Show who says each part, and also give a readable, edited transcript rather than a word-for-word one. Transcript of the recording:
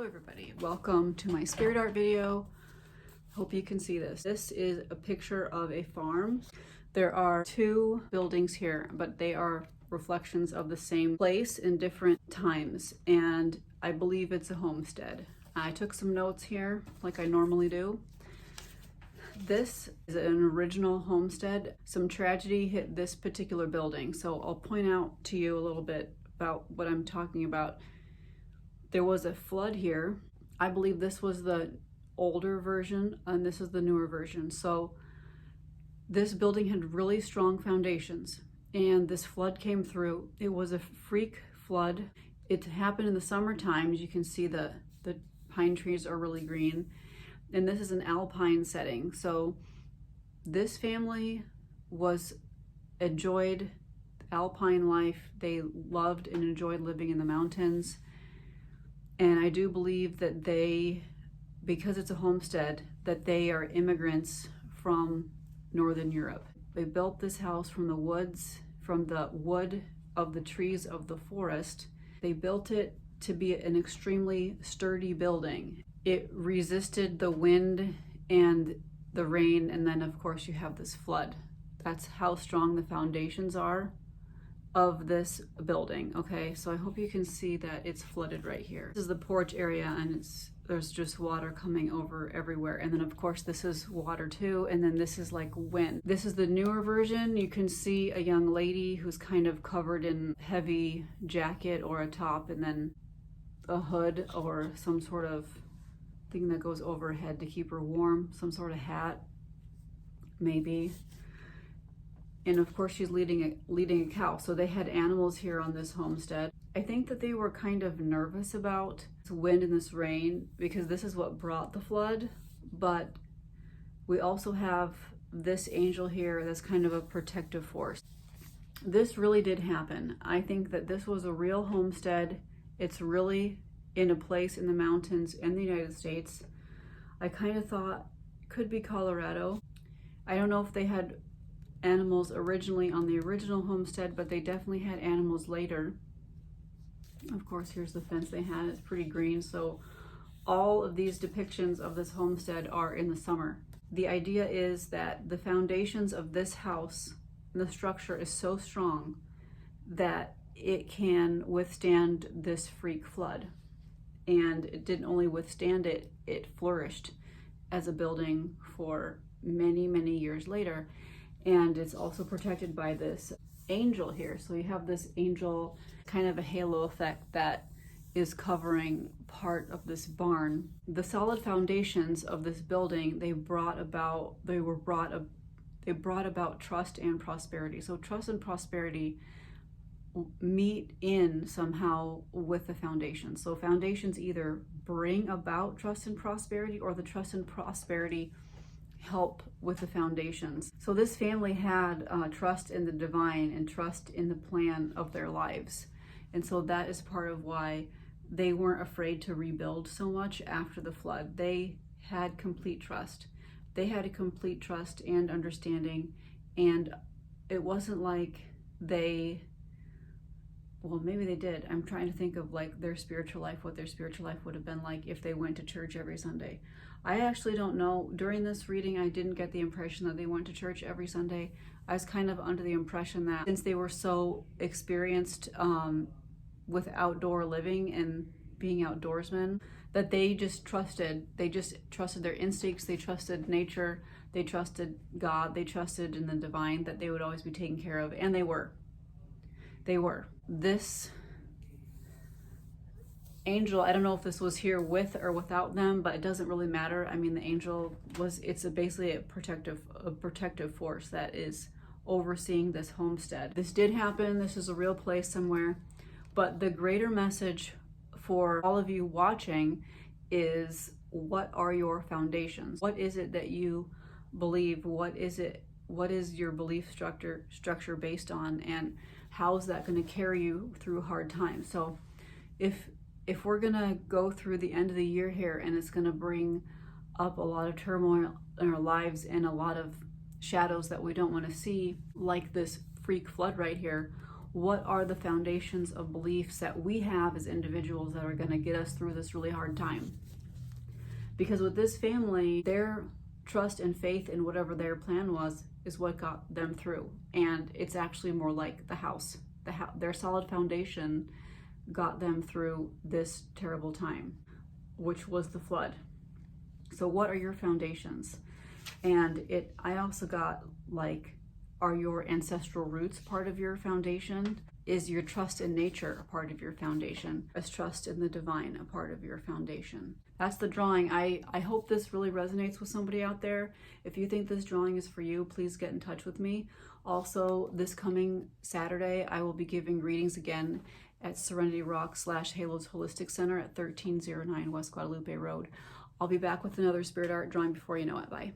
Speaker 1: everybody, welcome to my spirit art video. Hope you can see this. This is a picture of a farm. There are two buildings here, but they are reflections of the same place in different times, and I believe it's a homestead. I took some notes here like I normally do. This is an original homestead. Some tragedy hit this particular building, so I'll point out to you a little bit about what I'm talking about. There was a flood here. I believe this was the older version and this is the newer version. So this building had really strong foundations and this flood came through. It was a freak flood. It happened in the summertime. As you can see, the pine trees are really green, and this is an alpine setting. So this family enjoyed alpine life. They loved and enjoyed living in the mountains. And I do believe that because it's a homestead, that they are immigrants from Northern Europe. They built this house from the wood of the trees of the forest. They built it to be an extremely sturdy building. It resisted the wind and the rain, and then of course you have this flood. That's how strong the foundations are of this building. Okay, so I hope you can see that it's flooded right here. This is the porch area, and there's just water coming over everywhere. And then of course this is water too, and then this is like wind. This is the newer version. You can see a young lady who's kind of covered in heavy jacket or a top, and then a hood or some sort of thing that goes over her head to keep her warm, some sort of hat maybe. And of course she's leading a cow. So they had animals here on this homestead. I think that they were kind of nervous about this wind and this rain because this is what brought the flood. But we also have this angel here that's kind of a protective force. This really did happen. I think that this was a real homestead. It's really in a place in the mountains in the United States. I kind of thought it could be Colorado. I don't know if they had animals originally on the original homestead, but they definitely had animals later. Of course, here's the fence they had. It's pretty green. So all of these depictions of this homestead are in the summer. The idea is that the foundations of this house, the structure is so strong that it can withstand this freak flood. And it didn't only withstand it, it flourished as a building for many, many years later. And it's also protected by this angel here. So you have this angel, kind of a halo effect that is covering part of this barn. The solid foundations of this building, they brought about trust and prosperity. So trust and prosperity meet in somehow with the foundations. So foundations either bring about trust and prosperity, or the trust and prosperity help with the foundations. So this family had trust in the divine and trust in the plan of their lives. And so that is part of why they weren't afraid to rebuild so much after the flood. They had complete trust. They had a complete trust and understanding. And it wasn't like well, maybe they did. I'm trying to think of like their spiritual life, what their spiritual life would have been like if they went to church every Sunday. I actually don't know. During this reading, I didn't get the impression that they went to church every Sunday. I was kind of under the impression that since they were so experienced with outdoor living and being outdoorsmen, that they just trusted their instincts, they trusted nature, they trusted God, they trusted in the divine, that they would always be taken care of, and they were. This angel, I don't know if this was here with or without them, but it doesn't really matter. I mean, the angel it's basically a protective force that is overseeing this homestead. This did happen. This is a real place somewhere. But the greater message for all of you watching is, what are your foundations? What is it that you believe? What is your belief structure based on, and how is that going to carry you through hard times? So if we're going to go through the end of the year here, and it's going to bring up a lot of turmoil in our lives and a lot of shadows that we don't want to see, like this freak flood right here, What are the foundations of beliefs that we have as individuals that are going to get us through this really hard time? Because with this family, their trust and faith in whatever their plan was is what got them through. And it's actually more like the house. Their solid foundation got them through this terrible time, which was the flood. So what are your foundations? And I also got like, are your ancestral roots part of your foundation? Is your trust in nature a part of your foundation? Is trust in the divine a part of your foundation? That's the drawing. I hope this really resonates with somebody out there. If you think this drawing is for you, please get in touch with me. Also, this coming Saturday, I will be giving readings again at Serenity Rock / Halos Holistic Center at 1309 West Guadalupe Road. I'll be back with another spirit art drawing before you know it. Bye.